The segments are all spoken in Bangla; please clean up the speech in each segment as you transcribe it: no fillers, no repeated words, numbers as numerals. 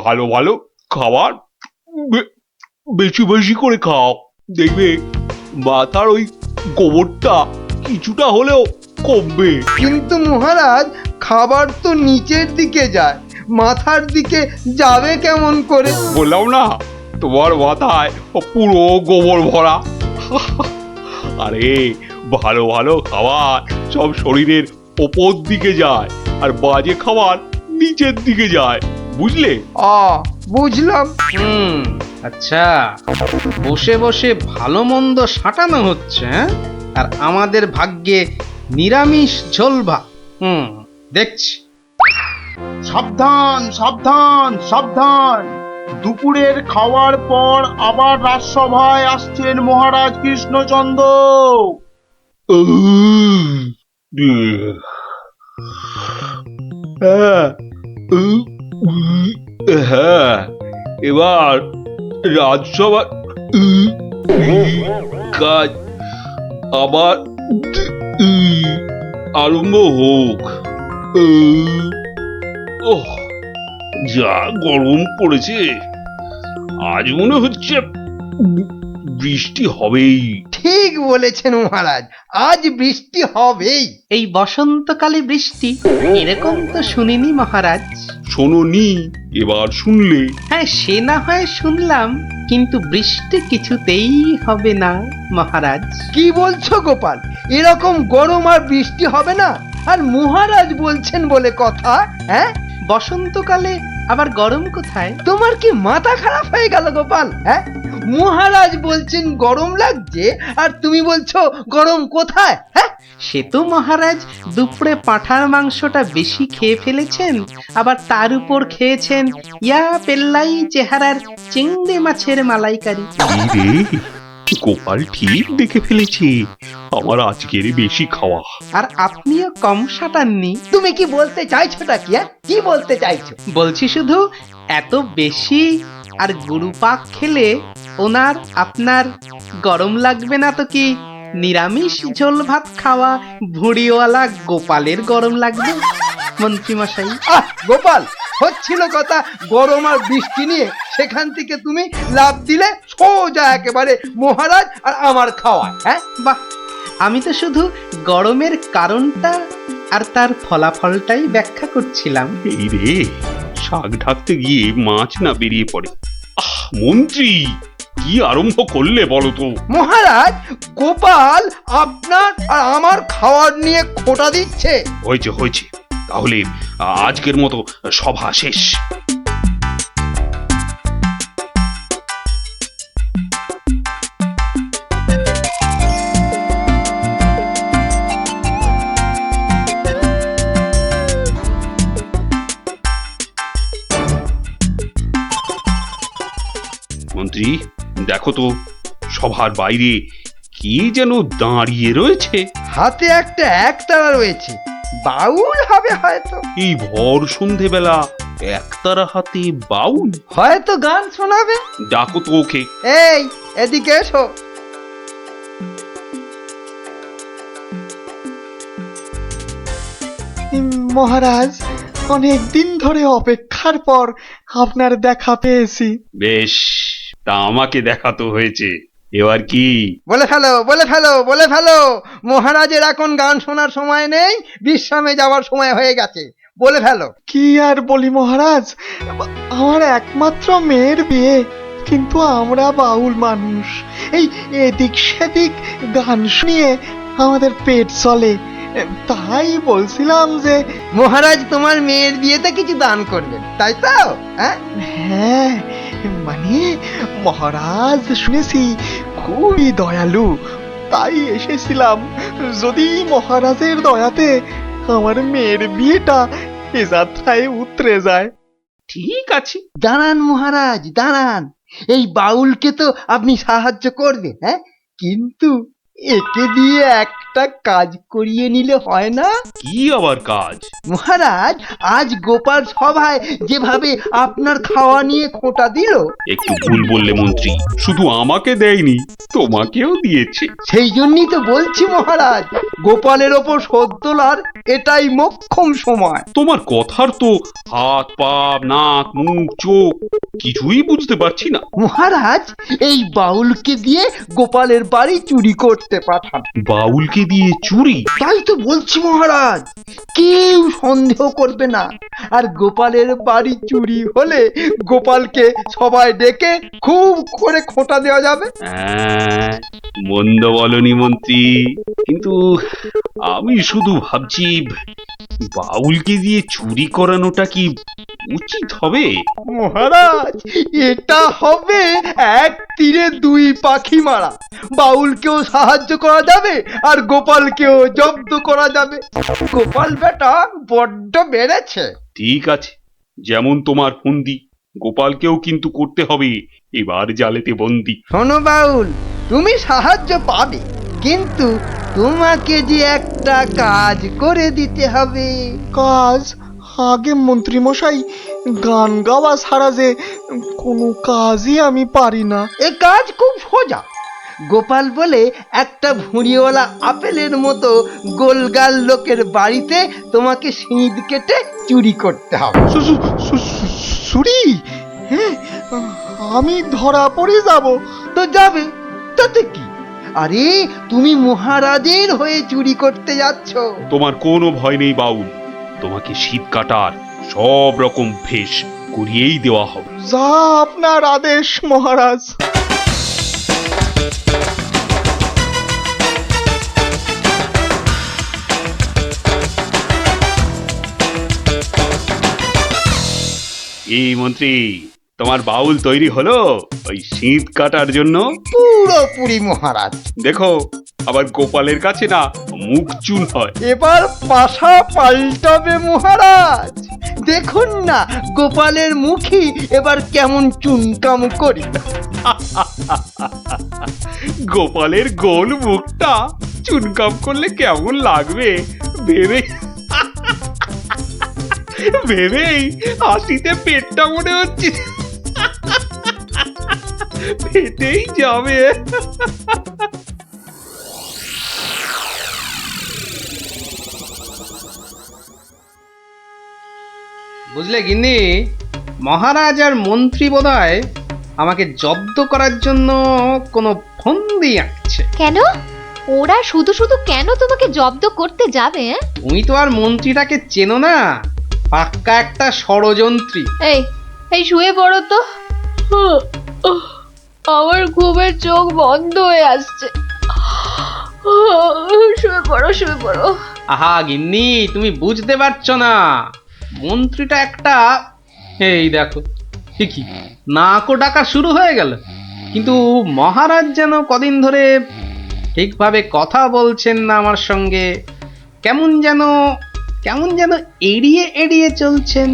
ভালো ভালো খাবার বেশি বেশি করে খাও, দেখবে মাথার ওই গোবরটা কিছুটা হলেও কমবে। কিন্তু মহারাজ, খাবার তো নিচের দিকে যায়, মাথার দিকে যাবে কেমন করে? বললাম না তোমার মাথায় পুরো গোবর ভরা। আরে ভালো ভালো খাবার সব শরীরের ওপর দিকে যায়, আর বাজে খাবার নিচের দিকে যায়, বুঝলে? বুঝলাম। আচ্ছা, বসে বসে ভালো মন্দ সাঁটানো হচ্ছে, হ্যাঁ? আর আমাদের ভাগ্যে নিরামিষ ঝোল ভাত। দেখছি। সাবধান সাবধান সাবধান, দুপুরের খাওয়ার পর আবার রাজসভায় আসছেন মহারাজ কৃষ্ণচন্দ্র। হ্যাঁ, হ্যাঁ, এবার রাজসভা কাজ আবার আরম্ভ হোক। ওহ, যা গরম পড়েছে, আজ মনে হচ্ছে বৃষ্টি হবেই। ঠিক বলেছেন মহারাজ, আজ বৃষ্টি হবেই। এই বসন্তকালে বৃষ্টি, এরকম তো শুনিনি মহারাজ। শোনোনি, এবার শুনলে। হ্যাঁ, সে না হয় শুনলাম, কিন্তু বৃষ্টি কিছুতেই হবে না মহারাজ। কি বলছো গোপাল? এরকম গরম আর বৃষ্টি হবে না? আর মহারাজ বলছেন বলে কথা, হ্যাঁ? বসন্তকালে আবার গরম কোথায়? তোমার কি মাথা খারাপ হয়ে গেল গোপাল? হ্যাঁ, মহারাজ বলছেন গরম লাগছে, আর তুমি বলছো গরম কোথায়? হ্যাঁ, সে তো মহারাজ দুপুরে পাঁঠার মাংসটা বেশি খেয়ে ফেলেছেন, আবার তার উপর খেয়েছেন ইয়া পেল্লাই চেহারার চিংড়ি মাছের মালাইকারি। রে, গোপাল ঠিক দেখে ফেলেছে আমার আজকের বেশি খাওয়া। আর আপনিও কম সাটাননি। তুমি কি বলতে চাইছোটা কি? কি বলতে চাইছো? বলছি শুধু এত বেশি আর গুরুপাক খেলে ওনার আপনার গরম লাগবে না তো কি নিরামিষ ঝোল ভাত খাওয়া ভুঁড়িওয়ালা গোপালের গরম লাগবে মন্ত্রী মশাই? গোপাল, হচ্ছিল কথা গরম আর বৃষ্টি নিয়ে, সেখান থেকে তুমি লাভ দিলে সোজা একেবারে মহারাজ আর আমার খাওয়া। হ্যাঁ, বাহ, আমি তো শুধু গরমের কারণটা আর তার ফলাফলটাই ব্যাখ্যা করছিলাম। এই রে, শাক ঢাকতে গিয়ে মাছ না বেরিয়ে পড়ে। মন্ত্রী, কি আরম্ভ করলে বলো তো? মহারাজ, গোপাল আপনার আর আমার খাওয়ার নিয়ে খোঁটা দিচ্ছে। হয়েছে হয়েছে, তাহলে আজকের মতো সভা শেষ। মন্ত্রী, দেখো তো সভার বাইরে কি যেন দাঁড়িয়ে রয়েছে। হাতে একটা একতারা রয়েছে, বাউল হবে হয়তো। এই ভর সন্ধেবেলা একতারা হাতে বাউল? হয়তো গান শোনাবে। ডাকো তো ওকে। এই, এদিকে এসো। মহারাজ, অনেক দিন ধরে অপেক্ষার পর আপনার দেখা পেয়েছি। বেশ, তা আমাকে দেখাতো হয়েছে, এবার কি? বলে ফেলো, বলে ফেলো, বলে ফেলো। মহারাজের এখন গান শোনার সময় নেই, বিশ্রামে যাওয়ার সময় হয়ে গেছে। বলে ফেলো। কি আর বলি মহারাজ, আমার একমাত্র মেয়ের বিয়ে, কিন্তু আমরা বাউল মানুষ, এই এদিক সেদিক গান শুনিয়ে আমাদের পেট চলে। তাই বলছিলাম যে মহারাজ তোমার মেয়ের বিয়েতে কিছু দান করবেন, তাই তো? হ্যাঁ, হ্যাঁ, মানে মহারাজ শুনেছি খুবই দয়ালু, তাই এসেছিলাম। যদি মহারাজের দয়াতে আমার মেয়ের বিয়েটা এ যাত্রায় উতরে যায়। ঠিক আছে, দাঁড়ান মহারাজ, দাঁড়ান। এই বাউলকে তো আপনি সাহায্য করবেন, হ্যাঁ, কিন্তু একে দিয়ে একটা কাজ করিয়ে নিলে হয় না? কি আবার কাজ? মহারাজ, আজ গোপাল সভায় যেভাবে আপনার খাওয়া নিয়ে খোঁটা দিল, একটু ভুল বললে মন্ত্রী, শুধু আমাকে দেয়নি, তোমাকেও দিয়েছে। সেই জন্যই তো বলছি মহারাজ, গোপালের ওপর শোধ তোলার এটাই মোক্ষম সময়। তোমার কথার তো হাত পা নাক মুখ চোখ কিছুই বুঝতে পারছি না। মহারাজ, এই বাউলকে দিয়ে গোপালের বাড়ি চুরি করতে পাঠান। বাউলকে দিয়ে চুরি? তাই তো বলছি মহারাজ, কেউ সন্দেহ করবে না। আর গোপালের বাড়ি চুরি হলে গোপালকে সবাই ডেকে খুব করে খোঁটা দেওয়া যাবে। হ্যাঁ, মন্দ বলনি মন্ত্রী, কিন্তু আমি শুধু ভাবছি বাউলকে দিয়ে চুরি করানোটা কি উচিত হবে? মহারাজ, এটা হবে এক তীরে দুই পাখি মারা। বাউলকেও সাহায্য করা যাবে আর গোপালকেও জব্দ করা যাবে। গোপাল বেটা বড্ড বেড়েছে। ঠিক আছে, যেমন তোমার ফন্দি, গোপালকেও কিন্তু করতে হবে এবার জালেতে বন্দি। শোনো বাউল, তুমি সাহায্য পাবে, কিন্তু তোমাকে যে একটা কাজ করে দিতে হবে। কাজ? আগে মন্ত্রী মশাই, গান গাওয়া ছাড়া যে কোনো কাজই আমি পারি না। এ কাজ খুব সোজা। গোপাল বলে একটা ভুঁড়িওয়ালা আপেলের মতো গোলগাল লোকের বাড়িতে তোমাকে সিঁধ কেটে চুরি করতে হবে। সুরি? হ্যাঁ, আমি ধরা পড়ে যাব। তো যাবে, তাতে কি? আরে, তুমি মহারাজের হয়ে চুরি করতে যাচ্ছ। তোমার কোনো ভয় নেই বাউল, তোমাকে শীত কাটার সব রকম ভেষ করিয়েই দেওয়া হবে। যা আপনার আদেশ মহারাজ। এই মন্ত্রী, তোমার বাউল তৈরি হলো ওই শীত কাটার জন্য? পুরোপুরি মহারাজ। দেখো, আবার গোপালের কাছে না মুখ চুন হয়। এবার পাশা পাল্টাবে মহারাজ। দেখুন না, গোপালের মুখই এবার কেমন চুনকাম করি। গোপালের গোল মুখটা চুনকাম করলে কেমন লাগবে ভেবে ভেবেই হাসিতে পেটটা মনে হচ্ছে পেটেই যাবে। বুঝলে গিন্নি, মহারাজ আর মন্ত্রী বোধহয় আমাকে জব্দ করার জন্য কোনো ফন্দি আঁকছে। কেন? ওরা শুধু শুধু কেন তোমাকে জব্দ করতে যাবে? তুমি তো আর মন্ত্রীটাকে চেনো না, পাক্কা একটা ষড়যন্ত্রী। এই এই শুয়ে পড়ো তো। আমার ঘুমের চোখ বন্ধ হয়ে আসছে। শুয়ে পড়ো, শুয়ে পড়ো। আহা গিন্নি, তুমি বুঝতে পারছো না, মন্ত্রীটা একটা, এই দেখো ঠিকই নাকও ডাকা শুরু হয়ে গেল। কিন্তু মহারাজ যেন কদিন ধরে ঠিকভাবে কথা বলছেন না আমার সঙ্গে, কেমন যেন এড়িয়ে এড়িয়ে চলছেন।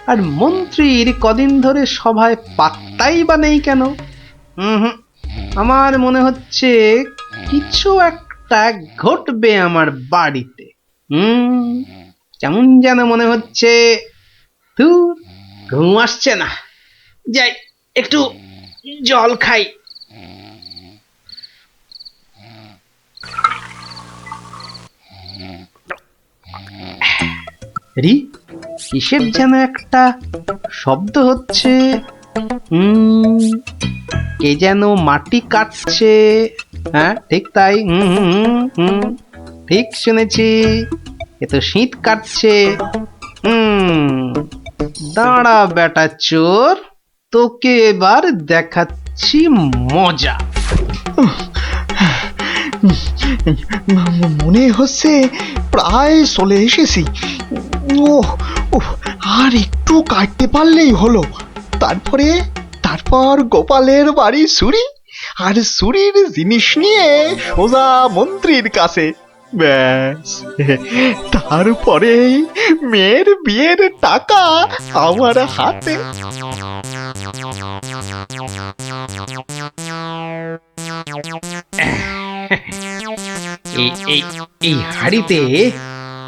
আর মন্ত্রীর কদিন ধরে সভায় পাত্তাই বা নেই কেন? আমার মনে হচ্ছে কিছু একটা ঘটবে আমার বাড়িতে। কেমন যেন মনে হচ্ছে। ধুর, ঘুম আসছে না, যাই একটু জল খাই। রি, কিসের যেন একটা শব্দ হচ্ছে। কে যেন মাটি কাটছে। হ্যাঁ, ঠিক তাই। ঠিক শুনেছি, এ তো শীত কাটছে। দাঁড়া বেটা চোর, তোকে এবার দেখাচ্ছি মজা। মনে হচ্ছে প্রায় চলে এসেছি। আর একটু কাটতে পারলেই হলো। তারপর গোপালের বাড়ি চুরি, আর চুরির জিনিস নিয়ে সোজা মন্ত্রীর কাছে। ব্যাস, তারপরে মেয়ের বিয়ের টাকা আমার হাতে। এই এই হাড়িতে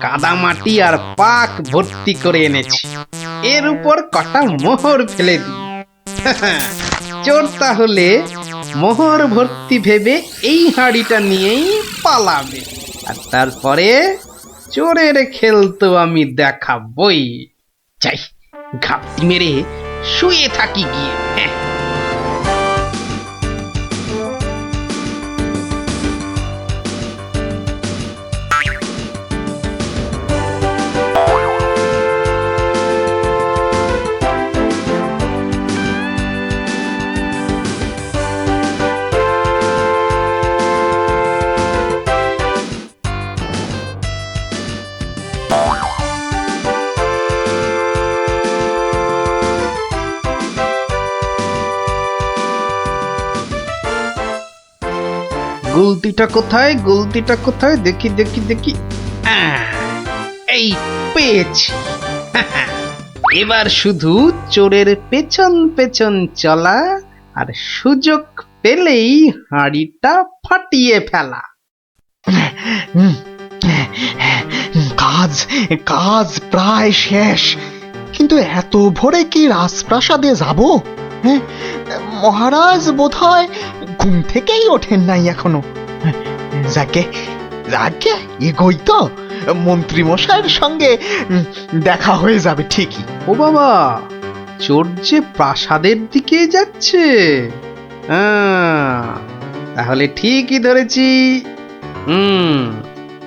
কাদামাটি আর পাক ভর্তি করে এনেছি, এর উপর কটা মোহর ফেলে দিই। চোর তাহলে মোহর ভর্তি ভেবে এই হাড়িটা নিয়েই পালাবে, আর তারপরে চোরের খেল তো আমি দেখাবই। যাই, ঘাপটি মেরে শুয়ে থাকি গিয়ে। হ্যাঁ, গুলতিটা কোথায়, গুলতিটা কোথায়, দেখি দেখি দেখি। এই পেয়েছি। এবার শুধু চোরের পেছন পেছন চলা, আর সুযোগ পেলেই হাঁড়িটা ফাটিয়ে ফেলা। কাজ কাজ প্রায় শেষ, কিন্তু এত ভোরে কি রাজপ্রাসাদে যাব? হ্যাঁ, মহারাজ বোধহয় ঘুম থেকেই ওঠেন নাই এখনো। যাকে যাকে এগোই তো, মন্ত্রী মশাইয়ের সঙ্গে দেখা হয়ে যাবে ঠিকই। ও বাবা, চোর যে প্রাসাদের দিকে যাচ্ছে। তাহলে ঠিকই ধরেছি।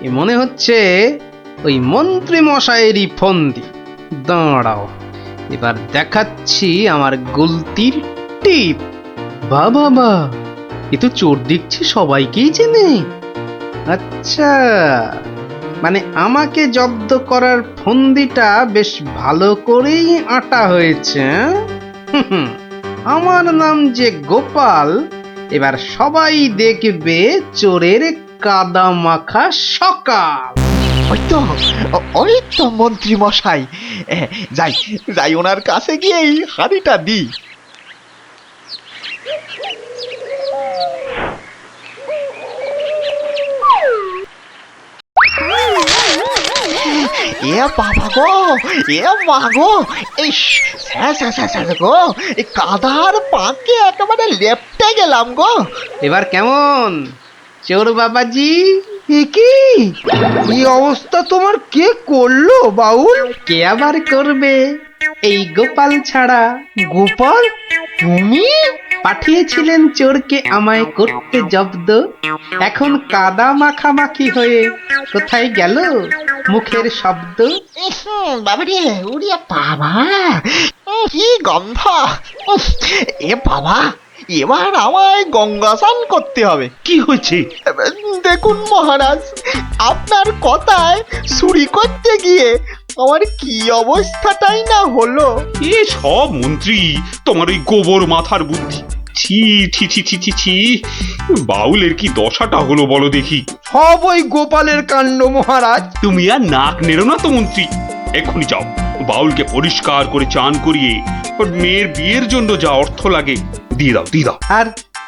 এ মনে হচ্ছে ওই মন্ত্রী মশাইয়েরই ফন্দি। দাঁড়াও, এবার দেখাচ্ছি আমার গুলতির টিপ। বাবা, এ তো চোর দেখছি সবাইকেই চেনে। আচ্ছা, মানে আমাকে জব্দ করার ফন্দিটা বেশ ভালো করেই আঁটা হয়েছে। আমার নাম যে গোপাল, এবার সবাই দেখবে চোরের কাদা মাখা সকাল। ওই তো মন্ত্রী মশাই, যাই যাই ওনার কাছে গিয়ে এই হাড়িটা দিই। এ বাবা গো, এ মা গো, এই গো, এই কাদার পাকে একেবারে লেপটে গেলাম গো। এবার কেমন চোর বাবাজি? কি কি অবস্থা তোমার, কে করলো বাউল? কে আবার করবে, এই গোপাল ছাড়া। গোপাল, তুমি? পাঠিয়েছিলেন চোরকে আমায় করতে জব্দ, এখন কাদা মাখামাখি হয়ে কোথায় গেল মুখের শব্দ? বাবারে, উড়িয়া বাবা, কি গন্ধ! এ বাবা, এবার আমায় গঙ্গা স্নান করতে হবে। কি হয়েছে? দেখুন মহারাজ, আপনার কথায় চুরি করতে গিয়ে আমার কি অবস্থাটাই না হলো। এ সব মন্ত্রী তোমার ওই গোবর মাথার বুদ্ধি। ছি ছি ছি ছি ছি ছি, বাউলের কি দশাটা হলো বলো দেখি। সব ওই গোপালের কাণ্ড মহারাজ। তুমি আর নাক নেড়ো না তো মন্ত্রী, এক্ষুনি যাও বাউলকে পরিষ্কার করে চান করিয়ে ওর মেয়ের বিয়ের জন্য যা অর্থ লাগে দিয়ে দাও, দিয়ে দাও। আর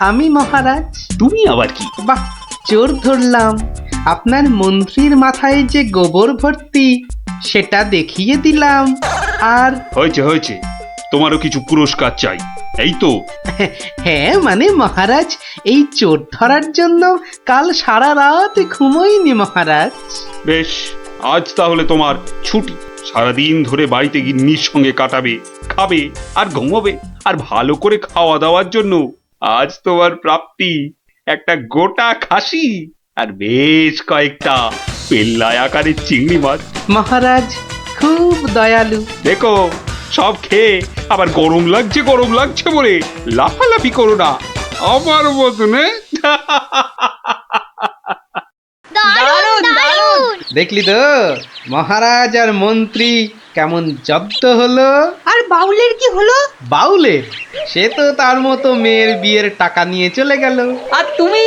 আমি মহারাজ? তুমি আবার কি? বাহ, চোর ধরলাম, আপনার মন্ত্রীর মাথায় যে গোবর ভর্তি সেটা দেখিয়ে দিলাম। আর হয়েছে হয়েছে, তোমারও কিছু পুরস্কার চাই, এই তো। হ্যাঁ, মানে মহারাজ, এই চোর ধরার জন্য কাল সারা রাত ঘুমোইনি মহারাজ। বেশ, আজ তাহলে তোমার ছুটি। সারাদিন ধরে বাড়িতে গিন্নির সঙ্গে কাটাবে, খাবে আর ঘুমোবে। আর ভালো করে খাওয়া দাওয়ার জন্য আজ তোমার প্রাপ্তি একটা গোটা খাসি আর বেশ কয়েকটা পেল্লাই আকারের চিংড়ি মাছ। মহারাজ খুব দয়ালু। দেখো, সব খেয়ে আবার গরম লাগছে গরম লাগছে বলে লাফালাফি করো না আমার মতনে। দারুণ দারুণ। দেখলি তো মহারাজ আর মন্ত্রী কেমন জব্দ হলো। আর বাউলের কি হলো? বাউলের, সে তো তার মতো মেয়ের বিয়ের টাকা নিয়ে চলে গেল। আর তুমি?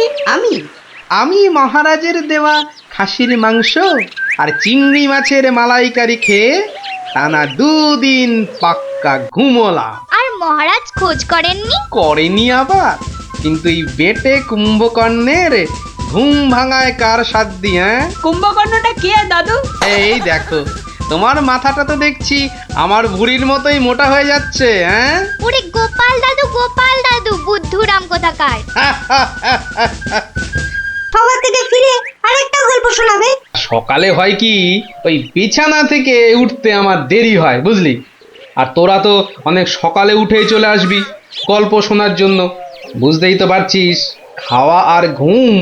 আমি মহারাজের দেওয়া খাসির মাংস আর চিংড়ি মাছের মালাইকারি খেয়ে টানা 2 দিন পাক্কা ঘুমোলাম। আর মহারাজ খোঁজ করেননি? করেনি আবার, কিন্তু এই বেটে কুম্ভকর্ণের ঘুম ভাঙায় কার সাধ্যি? হ্যাঁ, কুম্ভকর্ণটা কে দাদু? এই দেখো, তোমার মাথাটা তো দেখছি আমার ভুঁড়ির মতোই মোটা হয়ে যাচ্ছে। হ্যাঁ, ওরে গোপাল দাদু বুদ্ধুরাম কোথাকার। সভা থেকে ফিরে আরেকটা গল্প শোনাবে? সকালে হয় কি, ওই বিছানা থেকে উঠতে আমার দেরি হয়, বুঝলি? আর তোরা তো অনেক সকালে উঠেই চলে আসবি গল্প শোনার জন্য। বুঝতেই তো পারছিস, খাওয়া আর ঘুম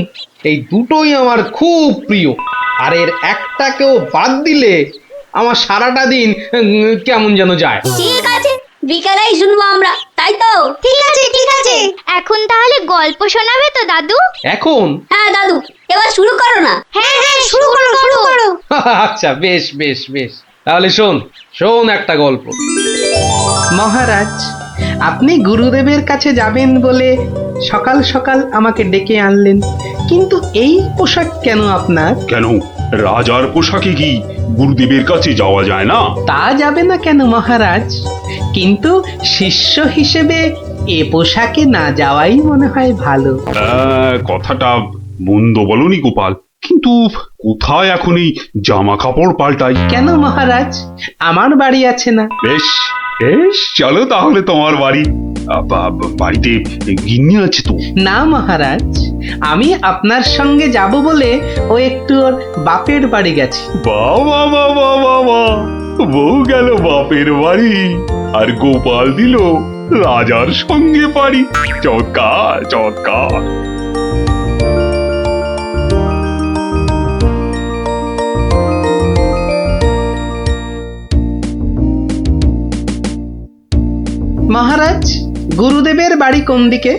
এই দুটোই আমার খুব প্রিয়। আর এর একটাকেও বাদ দিলে আমার সারাটা দিন কেমন যেন যায়। ঠিক আছে, বিকালেই শুনবো আমরা, তাই তো? ঠিক আছে ঠিক আছে। এখন তাহলে গল্প শোনাবে তো দাদু? এখন? হ্যাঁ দাদু, এবার শুরু করো না। হ্যাঁ হ্যাঁ, শুরু করো। আচ্ছা, বেশ বেশ বেশ, তাহলে শোন শোন একটা গল্প। মহারাজ, আপনি গুরুদেবের কাছে যাবেন বলে সকাল সকাল আমাকে ডেকে আনলেন, কিন্তু এই পোশাক কেন আপনার? কেন, রাজার পোশাকে কি গুরুদেবের কাছে যাওয়া যায় না? তা যাবে না কেন মহারাজ, কিন্তু শিষ্য হিসেবে এ পোশাকে না যাওয়াই মনে হয় ভালো। কথাটা মন্দ বলনি গোপাল, কিন্তু কোথায় এখন এই জামা কাপড় পাল্টাই? কেন মহারাজ, আমার বাড়ি আছে না? বেশ বেশ, চলো তাহলে তোমার বাড়ি। বাড়িতে গিন্নি আছে তো? না মহারাজ, আমি আপনার সঙ্গে যাব বলে ও একটু ওর বাপের বাড়ি গেছে। বাবা বাবা বাবা, বউ গেল বাপের বাড়ি আর গোপাল দিল রাজার সঙ্গে বাড়ি। চমৎকার চমৎকার। মহারাজ, গুরুদেবের বাড়ি কোন দিকে?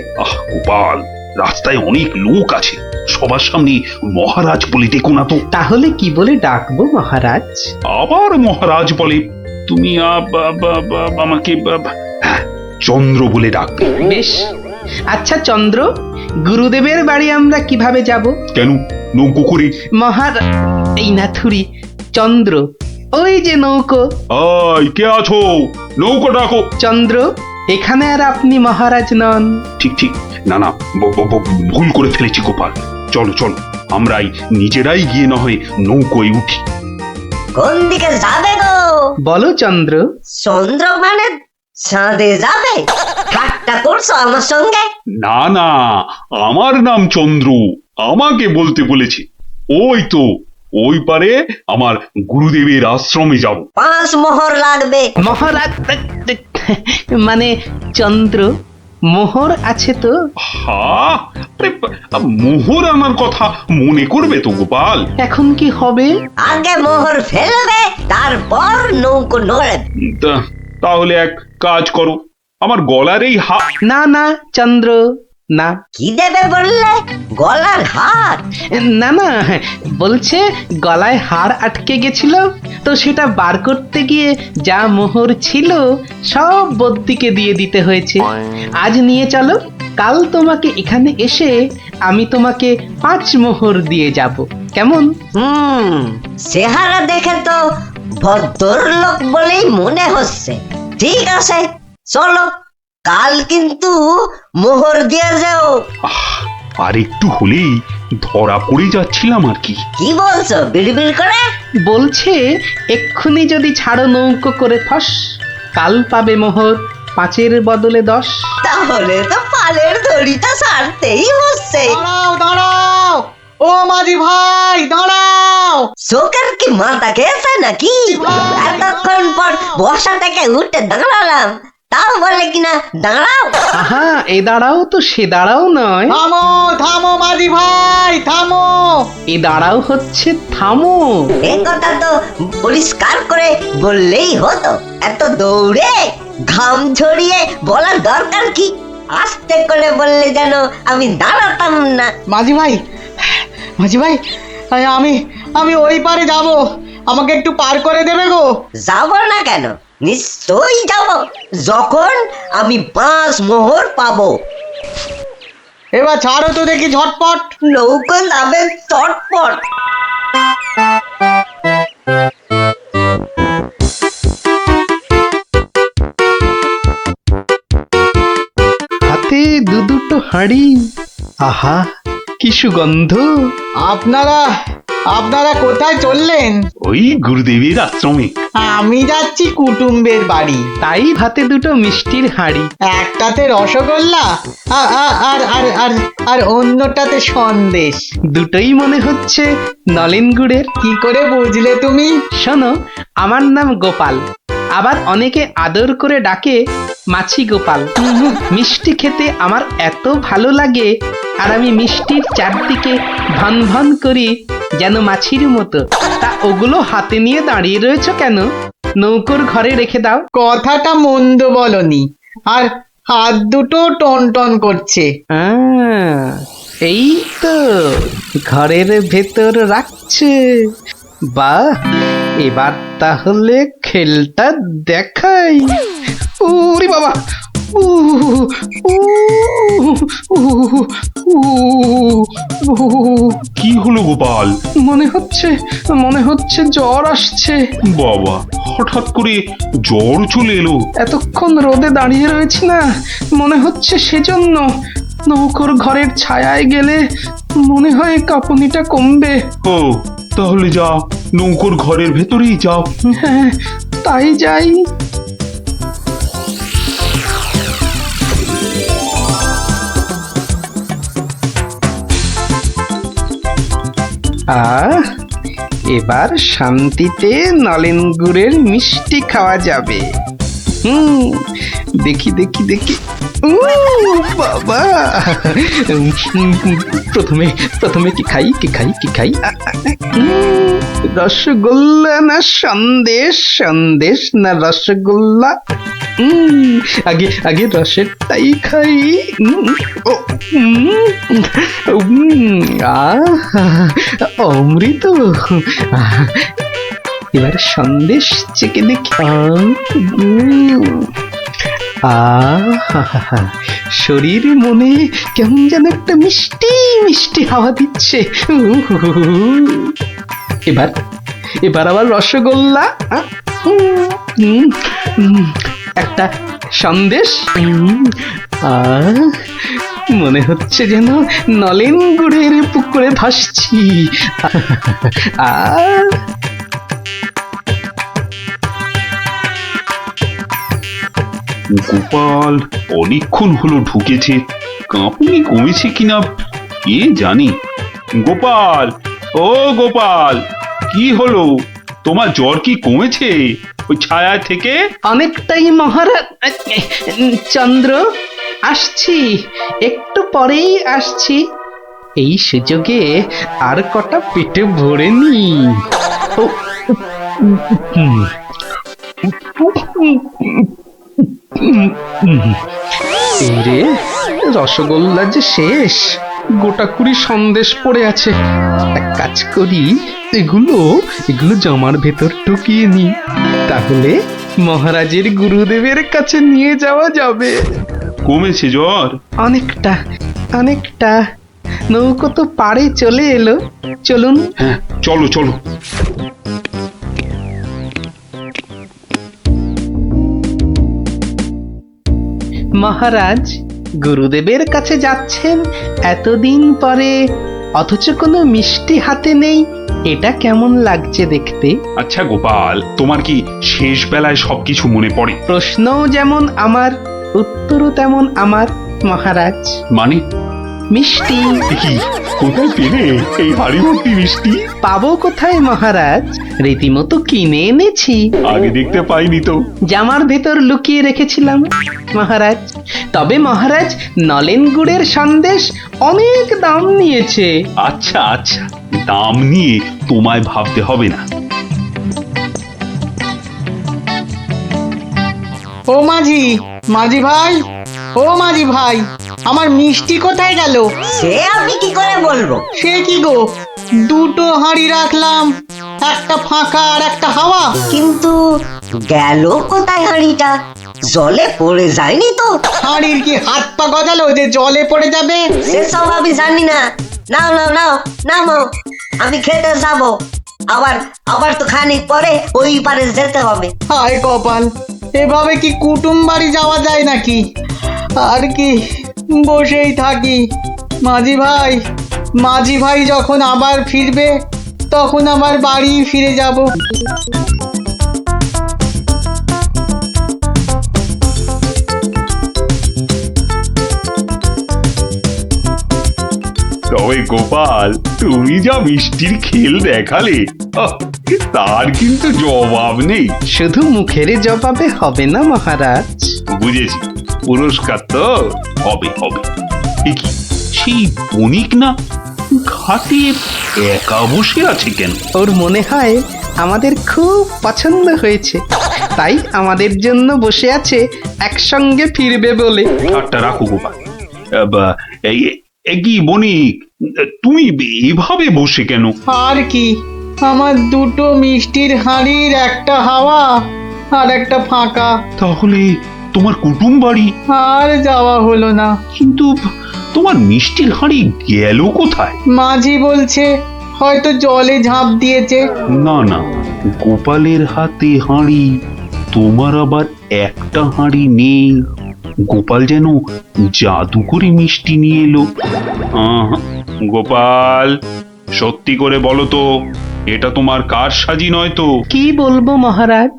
গোপাল, রাস্তায় অনেক লোক আছে, সবার সামনে মহারাজ বলে ডেকো না তো। তাহলে কি বলে ডাকবো মহারাজ? আবার মহারাজ বলে? তুমি আমাকে হ্যাঁ, চন্দ্র বলে ডাকবে। বেশ, আচ্ছা চন্দ্র, গুরুদেবের বাড়ি আমরা কিভাবে যাব? কেন, নৌকো করে? এই নাথুরি, চন্দ্র, ওই যে নৌকো। কে আছো? নৌকো ডাকো। চন্দ্র, এখানে আর আপনি মহারাজ নন। ঠিক ঠিক, না না, ভুল করে ফেলেছি গোপাল। চলো চলো, আমরাই নিজেরাই গিয়ে না হয় নৌকোয় উঠি। কোন দিকে যাবে গো? বলো চন্দ্র। চন্দ্র মানে চাঁদে যাবে? ঠাট্টা করছো আমার সঙ্গে? না না, আমার নাম চন্দ্র, আমাকে বলতে বলেছে। ওই তো ওই পারে আমার গুরুদেবের আশ্রমে যাব। 5 মোহর লাগবে। মহারাজ মানে চন্দ্র, মোহর আছে তো? মোহর আনার কথা মনে করবে তো গোপাল। এখন কি হবে? আগে মোহর ফেলবে, তারপর নৌকো নড়বে। তাহলে এক কাজ করো, আমার গলার এই না না চন্দ্র, না। কি দেবে বললে? গলার হার? না না, বলছে গলায় হার আটকে গেছিল, তো সেটা বার করতে গিয়ে যা মোহর ছিল সব বদ্যিকে দিয়ে দিতে হয়েছে। আজ নিয়ে চলো, কাল তোমাকে এখানে এসে আমি তোমাকে 5 মোহর দিয়ে যাব, কেমন? চেহারা দেখে তো ভদ্রলোক বলেই মনে হচ্ছে। ঠিক আছে, চলো, কাল কিন্তু মোহর দিয়ে যাও। আর একটু হলেই ধরা পড়ে যাচ্ছিলাম আর কি। কি বলছো বিড়বিড় করে? বলছে এক্ষুনি যদি ছাড়ো নৌকো করে ফস, কাল পাবে মোহর 5-এর বদলে 10। তাহলে তো পালের দড়িটা ছাড়তেই হচ্ছে। দাঁড়াও দাঁড়াও, ও মাঝি ভাই দাঁড়াও। চোখের কি মাথা খেয়েছে নাকি? এতক্ষণ পর বসা থেকে উঠে দাঁড়ালাম, তাও বলে কিনা দাঁড়াও। আহা, এ দাঁড়াও তো সে দাঁড়াও নয়। থামো থামো মাঝি ভাই, থামো। এ দাঁড়াও হচ্ছে থামো। এ কথা তো পরিষ্কার করে বললেই হতো। এত দৌড়ে ঘাম ঝরিয়ে বলার দরকার কি? আস্তে করে বললে যেন আমি দাঁড়াতাম না। মাঝি ভাই, মাঝি ভাই, আমি আমি ওই পারে যাব, আমাকে একটু পার করে দেবে গো? যাব না কেন, নিশ্চয়ই যাব, যখন আমি 5 মোহর পাবো। এবার ছাড়ো তো দেখি ঝটপট। নৌকো যাবে চটপট। হাতে দুটো হাঁড়ি, আহা কি কি সুগন্ধ! আপনারা আপনারা কোথায় চললেন? ওই গুরুদেবের আশ্রমে। আমি যাচ্ছি কুটুম্বের বাড়ি। তাই ভাতে দুটো মিষ্টির হাঁড়ি। একটাতে রসগোল্লা আর আর আর আর আর অন্যটাতে সন্দেশ। দুটোই মনে হচ্ছে নলেন গুড়ের। কি করে বুঝলে তুমি? শোনো, আমার নাম গোপাল, আবার অনেকে আদর করে ডাকে মাছি গোপাল। মিষ্টি খেতে আমার এত ভালো লাগে, আর আমি মিষ্টির চারদিকে ভন ভন করি যেন মাছির মতো। তা ওগুলো হাতে নিয়ে দাঁড়িয়ে রয়েছো কেন? নৌকোর ঘরে রেখে দাও। কথাটা মন্দ বলনি, আর হাত দুটো টন টন করছে। এই তো ঘরের ভেতর রাখছে। বাহ, এবার তাহলে খেলটা দেখাই। ওরে বাবা! উ, উ, উ, উ, উ, কি হলো গোপাল? মনে হচ্ছে জ্বর আসছে। বাবা, হঠাৎ করে জ্বর চলে এলো? এতক্ষণ রোদে দাঁড়িয়ে রয়েছি না, মনে হচ্ছে সেজন্য। নৌকোর ঘরের ছায়ায় গেলে মনে হয় কাঁপুনিটা কমবে। ও, তাহলে যা, নৌকোর ঘরের ভেতরেই যাও। হ্যাঁ, তাই যাই। এবার শান্তিতে নলেন গুড়ের মিষ্টি খাওয়া যাবে। দেখি দেখি দেখি। বাবা, প্রথমে কি খাই? রসগোল্লা না সন্দেশ? সন্দেশ না রসগোল্লা? আগে রসেরটাই খাই। অমৃত। এবার সন্দেশ চেকে দেখি। শরীর মনে কেমন যেন একটা মিষ্টি মিষ্টি হাওয়া দিচ্ছে। এবার আবার রসগোল্লা, একটা সন্দেশ। মনে হচ্ছে যেন নলেন গুড়ের পুকুরে ভাসছি। গোপাল অনেকক্ষণ হলো ঢুকেছে, কাঁপুনি কমেছে কিনা কে জানে। গোপাল, ও গোপাল, কি হলো? তোমার জ্বর কি কমেছে ওই ছায়া থেকে? অনেকটাই মহারাজ। চন্দ্র, আসছি, একটু পরেই আসছি। এই সুযোগে আর কটা পেটে ভরে নি। রে, রসগোল্লা যে শেষ, গোটা কুড়ি সন্দেশ পড়ে আছে। এক কাজ করি, এগুলো জামার ভেতর ঢুকিয়ে নি, তাহলে মহারাজের গুরুদেবের কাছে নিয়ে যাওয়া যাবে। কমেছে জ্বর? অনেকটা। নৌকো তো পাড়ে চলে এলো, চলুন। হ্যাঁ, চলো। মহারাজ, গুরুদেবের কাছে যাচ্ছেন এতদিন পরে, অথচ কোনো মিষ্টি হাতে নেই। এটা কেমন লাগছে দেখতে? আচ্ছা গোপাল, তোমার কি শেষ বেলায় সবকিছু মনে পড়ে? প্রশ্নও যেমন আমার, উত্তরও তেমন আমার মহারাজ। মানে? মিষ্টি। কি, কোথায় পেলে এই হাড়ি ভর্তি মিষ্টি? পাবো কোথায় মহারাজ, রীতিমতো কিনে এনেছি। আগে দেখতে পাইনি তো। জামার ভেতর লুকিয়ে রেখেছিলাম মহারাজ। তবে মহারাজ, নলেন গুড়ের সন্দেশ অনেক দাম নিয়েছে। আচ্ছা, দাম নিয়ে তোমায় ভাবতে হবে না। ও মাঝি ভাই, আমার মিষ্টি কোথায় গেল? সে আমি কি করে বলবো? সে কি গো, দুটো হাঁড়ি রাখলাম, একটা ফাঁকা আর একটা হাওয়া। কিন্তু গেল কোথায় হাঁড়িটা? জলে পড়ে যায়নি তো? হাঁড়ির কি হাত পা গজালো যে জলে পড়ে যাবে? সেসব আমি জানি না। নাও, আমি খেতে যাবো। আবার তো খানিক পরে ওই পারে যেতে হবে। হায় কপাল, এভাবে কি কুটুম বাড়ি যাওয়া যায় নাকি? আর কি বসেই থাকি। মাঝি মাঝি ভাই যখন আবার ফিরবে তখন আবার বাড়ি ফিরে যাব। তবে গোপাল, তুমি যা মিষ্টির খেল দেখালে, আহ, তার কিন্তু জবাব নেই। শুধু মুখের জবাবে হবে না মহারাজ। বুঝেছি, পুরস্কার তো হবে হবে। এ কি, সেই বণিক না ঘাটে একা বসে আছে কেন? ওর মনে হয় আমাদের খুব পছন্দ হয়েছে, তাই আমাদের জন্য বসে আছে একসঙ্গে ফিরবে বলে। ঠাট্টা রাখো গোপাল। কি বণিক, তুমি এভাবে বসে কেন? আর কি, আমার দুটো মিষ্টির হাঁড়ির একটা হাওয়া আর একটা ফাঁকা। তাহলে তোমার কুটুম বাড়ি? আর যাওয়া হলো না। কিন্তু তোমার মিষ্টির হাঁড়ি গেল কোথায়? মাঝি বলছে হয়তো জলে ঝাঁপ দিয়েছে। না না, গোপালের হাতে হাঁড়ি, তোমার আবার একটা হাঁড়ি নেই। গোপাল যেন জাদু করে মিষ্টি নিয়ে এলো। গোপাল, সত্যি করে বলো তো, এটা তোমার কারসাজি নয় তো? কি বলবো মহারাজ?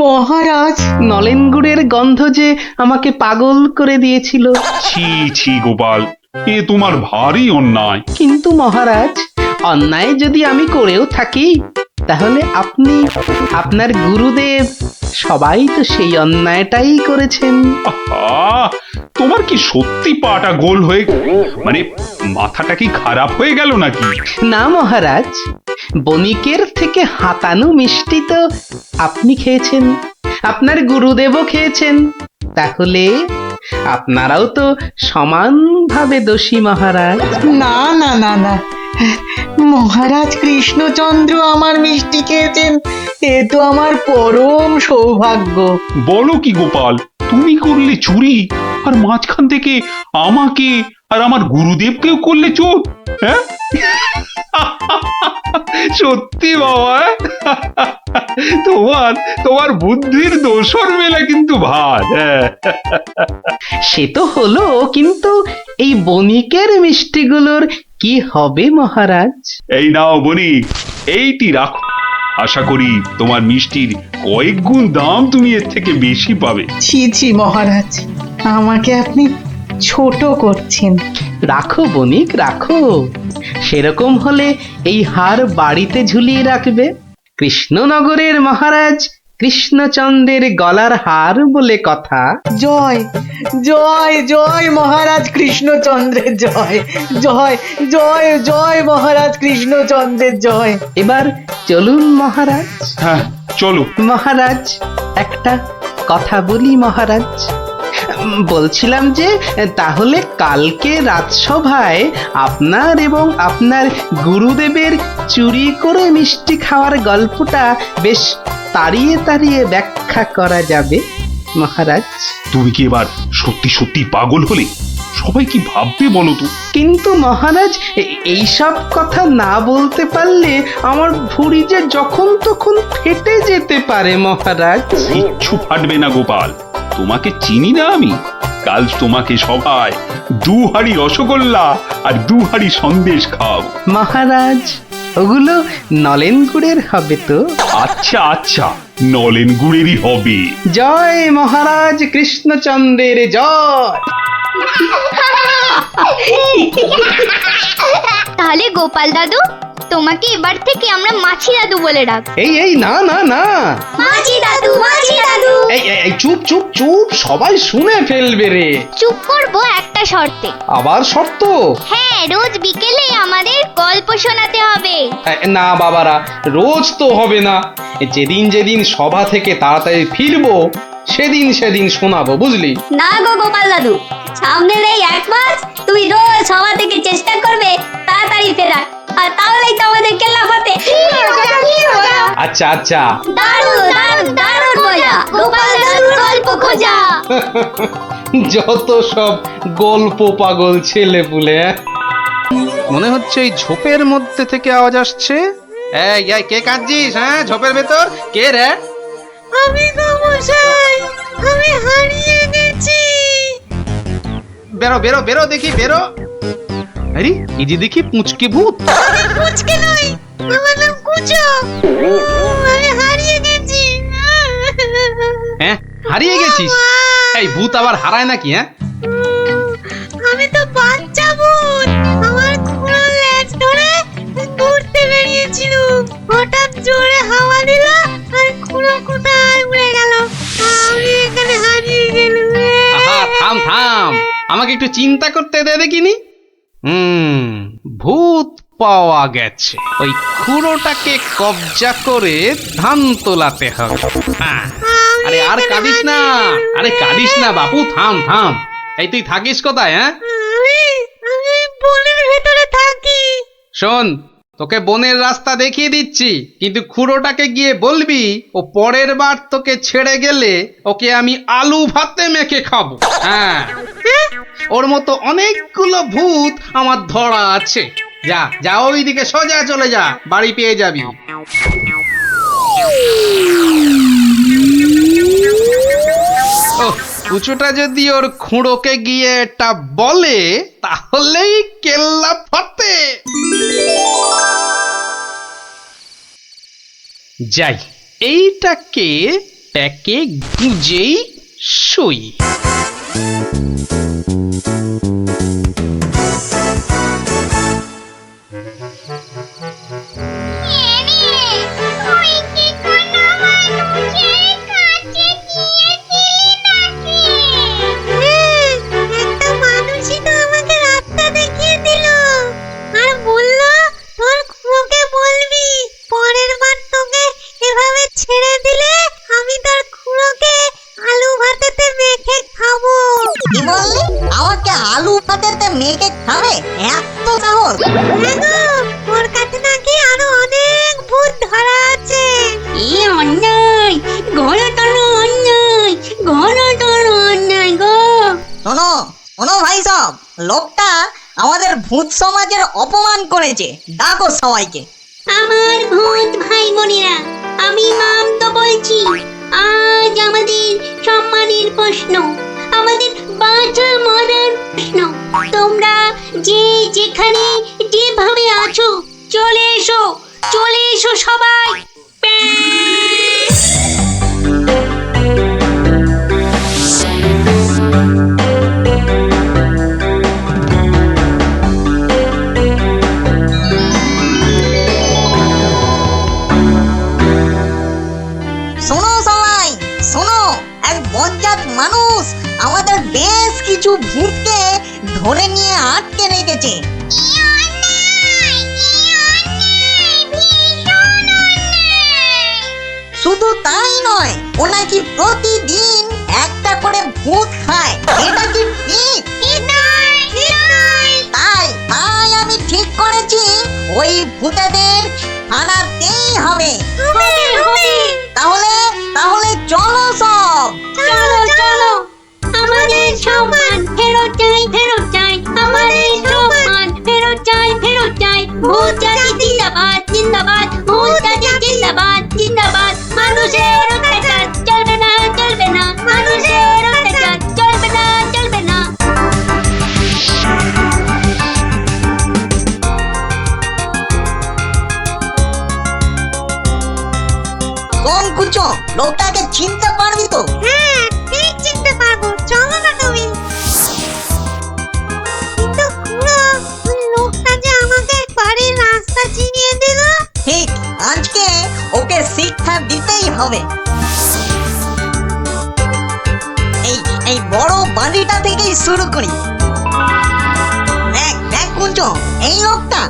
মহারাজ, নলেন গুড়ের গন্ধ যে আমাকে পাগল করে দিয়েছিল। ছি ছি গোপাল, এ তোমার ভারী অন্যায়। কিন্তু মহারাজ, অন্যায় যদি আমি করেও থাকি, তাহলে আপনি, আপনার গুরুদেব, সবাই তো সেই অন্যায়টাই করেছেন। আহা, তোমার কি সত্যি পাটা গোল হয়ে, মানে মাথাটা কি খারাপ হয়ে গেল নাকি? না মহারাজ, বণিকের থেকে হাতানো মিষ্টি তো আপনি খেয়েছেন, আপনার গুরুদেবও খেয়েছেন, তাহলে আপনারাও তো সমানভাবে দোষী মহারাজ। না না না না, মহারাজ কৃষ্ণচন্দ্র আমার মিষ্টি খেয়েছেন, এ তো আমার পরম সৌভাগ্য। বলো কি গোপাল, তুমি করলে চুরি, আর মাঝখান থেকে আমাকে আর আমার গুরুদেবকেও করলে চোর? হ্যাঁ? সত্যি বাবা, তোমার তোমার বুদ্ধির দোসর মেলা কিন্তু ভার। সে তো হলো, কিন্তু এই বণিকের মিষ্টিগুলোর কি হবে মহারাজ? এই নাও বণিক, এইটি রাখো। আশা করি তোমার মিষ্টির কয়েক গুণ দাম তুমি এর থেকে বেশি পাবে। ছি ছি মহারাজ, আমাকে আপনি ছোট করছেন। রাখো বণিক, রাখো। সেরকম হলে এই হার বাড়িতে ঝুলিয়ে রাখবে। কৃষ্ণনগরের মহারাজ কৃষ্ণচন্দ্রের গলার হার বলে কথা। জয় জয় জয় মহারাজ কৃষ্ণচন্দ্রের জয়, জয় জয় জয় মহারাজ কৃষ্ণচন্দ্রের জয়। এবার চলুন মহারাজ। হ্যাঁ, চলো। মহারাজ, একটা কথা বলি মহারাজ। বলছিলাম যে, তাহলে কালকে রাজসভায় আপনার এবং আপনার গুরুদেবের চুরি করে মিষ্টি খাওয়ার গল্পটা বেশ তাড়িয়ে তাড়িয়ে ব্যাখ্যা করা যাবে মহারাজ। তুমি কি এবার সত্যি সত্যি পাগল হলে? সবাই কি ভাববে বলো তো? কিন্তু মহারাজ, এইসব কথা না বলতে পারলে আমার ভুঁড়ি যে যখন তখন ফেটে যেতে পারে মহারাজ। কিচ্ছু ফাটবে না গোপাল, তোমাকে চিনি না আমি? কাল তোমাকে সবাই 2 হাঁড়ি রসগোল্লা আর 2 হাঁড়ি সন্দেশ খাওয়াবো। মহারাজ, ওগুলো নলেন গুড়ের হবে তো? আচ্ছা আচ্ছা, নলেন গুড়েরই হবে। জয় মহারাজ কৃষ্ণচন্দ্রের জয়। তাহলে গোপাল দাদু, তোমাকে এবার থেকে আমরা মাছি দাদু বলে ডাক। এই এই, না না না, মাছি দাদু, মাছি দাদু। এই চুপ চুপ চুপ, সবাই শুনে ফেলবে রে। চুপ করবো একটা শর্তে। আবার শর্ত? হ্যাঁ, রোজ বিকেলে আমাদের গল্প শোনাতে হবে। না বাবারা, রোজ তো হবে না। যেদিন যেদিন সভা থেকে তাড়াতাড়ি ফিরবো সেদিন সেদিন শোনাবো, বুঝলি? না গো গোপাল দাদু, সামনের এই 1 মাস তুমি রোজ সভা থেকে চেষ্টা করবে তাড়াতাড়ি ফেরার, আর তাহলেই তো আমাদের কেল্লাফতে। আচ্ছা আচ্ছা, দারুণ দারুণ দারুণ মজা, গোপাল দাদুর গল্প খোঁজা। যত সব গল্প পাগল ছেলে পুলে। মনে হচ্ছে এই ঝোপের মধ্যে থেকে আওয়াজ আসছে। এই এই, কে কাঁদছিস? হ্যাঁ, ঝোপের ভেতর কে রে? আমি গো মশাই, আমি হারিয়ে গেছি। বেরো বেরো বেরো, দেখি বেরো। আরে এই যে দেখি পুঁচকে ভূত। পুচকে নই, আমার নাম কুচো। আমি হারিয়ে গেছি। হ্যাঁ, হারিয়ে গেছিস? এই ভূত আবার হারায় নাকি? হ্যাঁ, আমি তো বাচ্চা ভূত। আমার খুঁড়ো লেজ ধরে ঘুরতে বেরিয়েছিল, হঠাৎ জোরে হাওয়া দিল আর খুঁড়ো কোথায় উড়ে গেল, আমি এখানে হারিয়ে গেলাম। আহা, থাম থাম, আমাকে একটু চিন্তা করতে দে দেখিনি। ভূত পাওয়া গেছে, ওই খুঁড়োটাকে কবজা করে ধান তোলাতে হবে। হ্যাঁ, আরে আর কাঁদিস না, আরে কাঁদিস না বাপু, থাম থাম। এই তুই থাকিস কোথায়? হ্যাঁ, আমি বনের ভেতরে থাকি। শোন, তোকে বনের রাস্তা দেখিয়ে দিচ্ছি, কিন্তু খুঁড়োটাকে গিয়ে বলবি ও পরের বার তোকে ছেড়ে গেলে ওকে আমি আলু ভাতে মেখে খাবো। হ্যাঁ, ওর মতো অনেকগুলো ভূত আমার ধরা আছে। যা যা, ওইদিকে সোজা চলে যা, বাড়ি পেয়ে যাবি। ওহ, কুচোটা যদি ওর খুঁড়োকে গিয়ে এটা বলে তাহলেই কেল্লা ফতে। যাই, এইটাকে প্যাকে গুজেই শুই। একটা মানুষই তো আমাকে রাস্তা দেখিয়ে দিল আর বলল তোর খুঁড়োকে বলবি পরের বার তোকে এভাবে ছেড়ে দিলে আমি তোর খুঁড়োকে আলু ভাতেতে মেখে খাবো। কি বললি? আমাকে আলু ভাতেতে মেখে খাবে? এত সাহস? হ্যাঁ গো, ওর কাছে নাকি আরো অনেক ভূত ধরা আছে। এই অন্যায়, ঘোরতর অন্যায়, ঘোরতর অন্যায় গো। শোনো শোনো ভাই সব, লোকটা আমাদের ভূত সমাজের অপমান করেছে। ডাকো সবাইকে। আমার ভূত ভাই বোনেরা, আমি নাম তো বলছি। আজ আমাদের সম্মানের প্রশ্ন, আমাদের বাঁচা মরার প্রশ্ন। তোমরা যে যেখানে যেভাবে আছো চলে এসো, চলে এসো সবাই। শোনো সবাই শোনো, এক বজ্জাত মানুষ আমাদের বেশ কিছু ভূতকে ধরে নিয়ে আটকে রেখেছে। শুধু তাই নয়, ও নাকি প্রতিদিন একটা করে ভূত খায়। এটা কি ঠিক? তাই তাই আমি ঠিক করেছি ওই ভূতেদের হারাতেই হবে। তাহলে তাহলে চলো সব। চলো চলো, আমাদের সম্মান ফেরত চাই, ফেরত চাই, আমাদের সম্মান ফেরত চাই, ফেরত চাই। ভূত জাতি জিন্দাবাদ, জিন্দাবাদ, ভূত জাতি জিন্দাবাদ, জিন্দাবাদ। মানুষের অত্যাচার চলবে না, চলবে না, মানুষের অত্যাচার চলবে না, চলবে না। কোন কুচো, লোকটাকে চিনতে পারবি তো? হ্যাঁ, ঠিক চিনতে পারবো, চলো না তুমি। কিন্তু খুড়ো, ওই লোকটা যে আমাকে বাড়ির রাস্তা চিনিয়ে দিল। ঠিক, আজকে ওকে শিক্ষা দিতেই হবে। এই এই বড় বাড়িটা থেকেই শুরু করি। দেখ দেখ কুঞ্চ, এই লোকটা।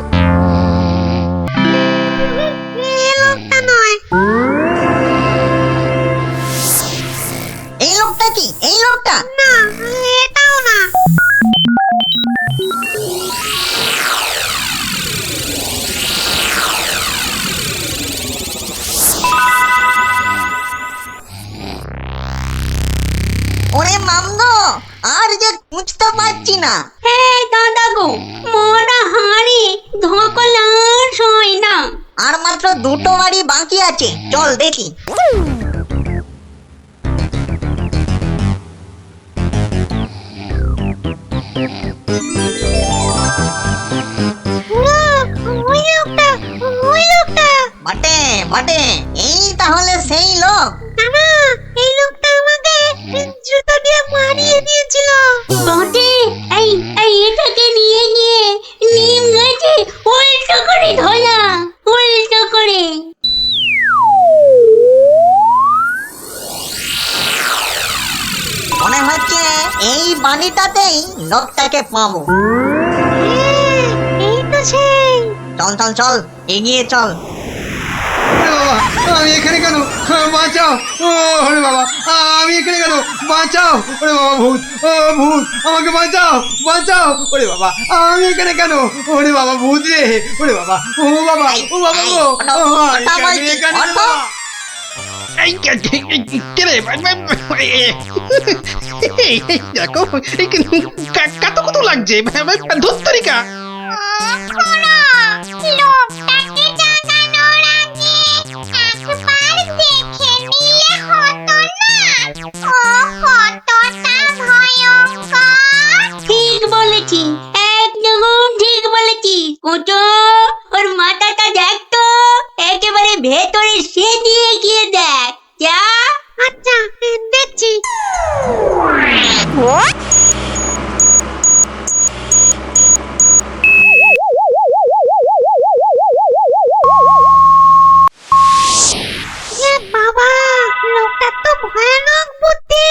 এই লোকটা নয়। এই লোকটা কি? এই লোকটা না, এটাও না। ওরে মামদো, আর যে খুঁজতে পারছি না। হ্যাঁ দাদা গো, মরা হাড়ি ধকল আর সয় না। আর মাত্র দুটো বাড়ি বাকি আছে, চল দেখি। এই বাড়িটাতেই লোকটাকে পাবো। এই তো সেই। চল চল চল, এগিয়ে চল। আমি এখানে কেন? বাঁচাও! ওরে বাবা, আমি এখানে কেন? বাঁচাও! ওরে বাবা, ভূত! ও ভূত, আমাকে বাঁচাও! বাঁচাও! ওরে বাবা, আমি এখানে কেন? ওরে বাবা, ভূত রে! ওরে বাবা, ও বাবা, ও বাবা গো! এখানে বাবা! দেখো কত কত লাগছে ধুত্তরিকা। লোকটাকে জাগানোর আগে একবার দেখে নিলে হতো না? ও কতটা ভয়ঙ্কর! ঠিক বলেছি, একদম ঠিক বলেছি। কোটো, ওর মাথাটা দেখ তো, একেবারে ভেতরে সে দিয়ে গিয়ে দেখ। যা। আচ্ছা, দেখছি। বাবা, লোকটা তো ভয়ানক বুদ্ধি!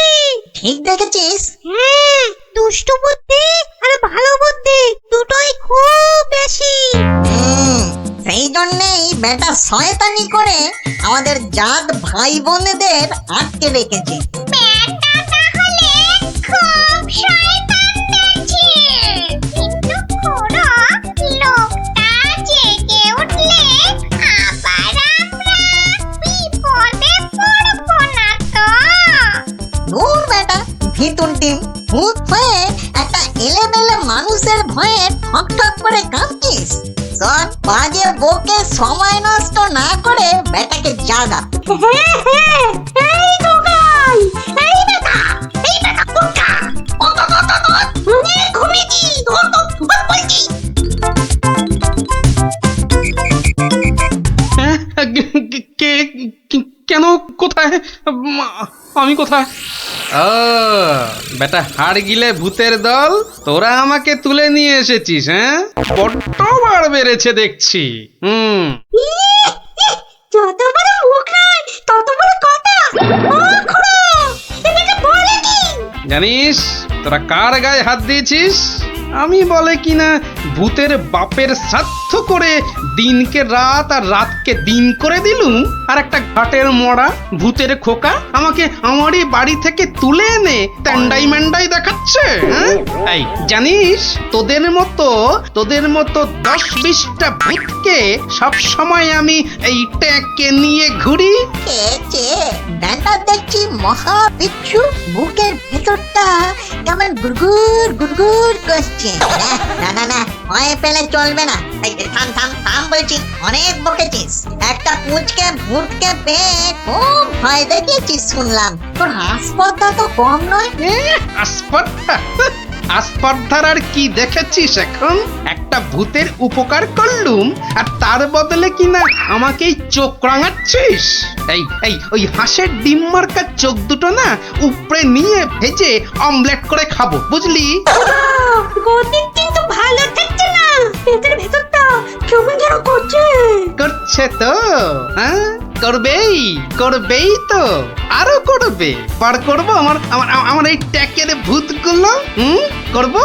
ঠিক দেখেছিস? হ্যাঁ, দুষ্টু বুদ্ধি আর ভালো বুদ্ধি দুটোই খুব বেশি। সেই জন্যেই বেটা শয়তানি করে আমাদের জাত ভাই বোনেদের আটকে রেখেছে। ব্যাটা তাহলে খুব শয়তান দেখছি। কিন্তু খুড়ো, লোকটা জেগে উঠলে আবার আমরা বিপদে পড়বো না তো? দূর বেটা, ভিতর ডিম ভূত হয়ে একটা এলেমেলে মানুষের ভয়ে ঠক ঠক করে কাঁপছিস। সব বাজে বকে সময় নষ্ট না করে বেটাকে জাগা। এই দোকান, এই বেটা, কোনটা? অনেক ঘুমিয়েছি, বলছি। কেন? কোথায়? আমি কোথায়? ও বেটা, হাড় গিলে ভূতের দল, তোরা আমাকে তুলে নিয়ে এসেছিস? হ্যাঁ, বড্ড বার বেড়েছে দেখছি। যত বড় মুখ নয়, তত বড় কথা। ও খুড়ো, এটা বলে কি? জানিস তোরা কার গায়ে হাত দিয়েছিস? আমি বলে কিনা ভূতের বাপের শ্রাদ্ধ করে দিনকে রাত আর রাতকে দিন করে দিলুম, আর একটা ঘাটের মরা ভূতের খোকা আমাকে আমারই বাড়ি থেকে তুলে এনে ট্যান্ডাই ম্যান্ডাই দেখাচ্ছে। হ্যাঁ, এই জানিস তোদের মতো 10-20টা ভূতকে সব সময় আমি এই ট্যাঁকে নিয়ে ঘুরি। বেটা দেখছি মহা বিচ্ছু, বুকের ভেতরটা কেমন গুড়গুড় গুড়গুড় করছে। না না না, ভয় পেলে চলবে না। থাম থাম থাম বলছি, অনেক বকেছিস। একটা পুচকে ভূতকে পেয়ে খুব ভয় দেখিয়েছিস শুনলাম। তোর হাসপাতাল তো কম নয়। আসপার্ধার আর কি দেখেছিস এখন? একটা ভূতের উপকার করলুম আর তার বদলে কিনা আমাকেই চোখ রাঙাচ্ছিস। এই ওই হাঁসের ডিম মার্কা চোখ দুটো না উপরে নিয়ে ভেজে অমলেট করে খাবো, বুঝলি? গতি কিন্তু ভালো থাকছে না, পেটের ভেতরটা কেমন যেন করছে তো। হ্যাঁ, করবেই তো, আরো করবে। বার করবো আমার এই ট্যাকের ভূতগুলো। করবো।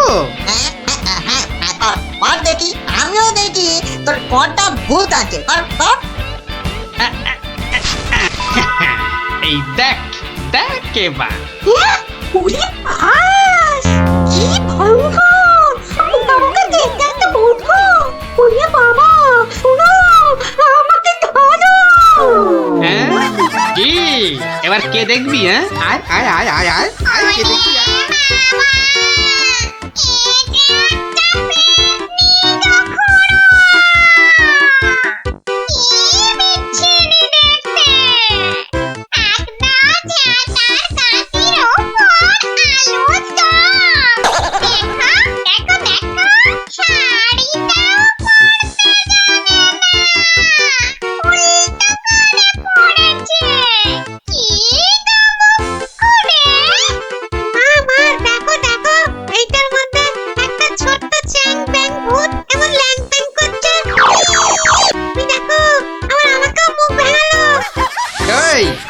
দেখি, আমিও দেখি তোর কটা ভূত আছে। এই দেখ এবার। ওরে বাস, কি ভয়ঙ্কর! আমাকে দেখতে একটা ভূত গো! ওরে বাবা, শুনো, আমাকে ধরো! হ্যাঁ, কি এবার কে দেখবি? হ্যাঁ, আয় কে দেখবি?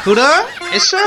খুড়ো, এসো,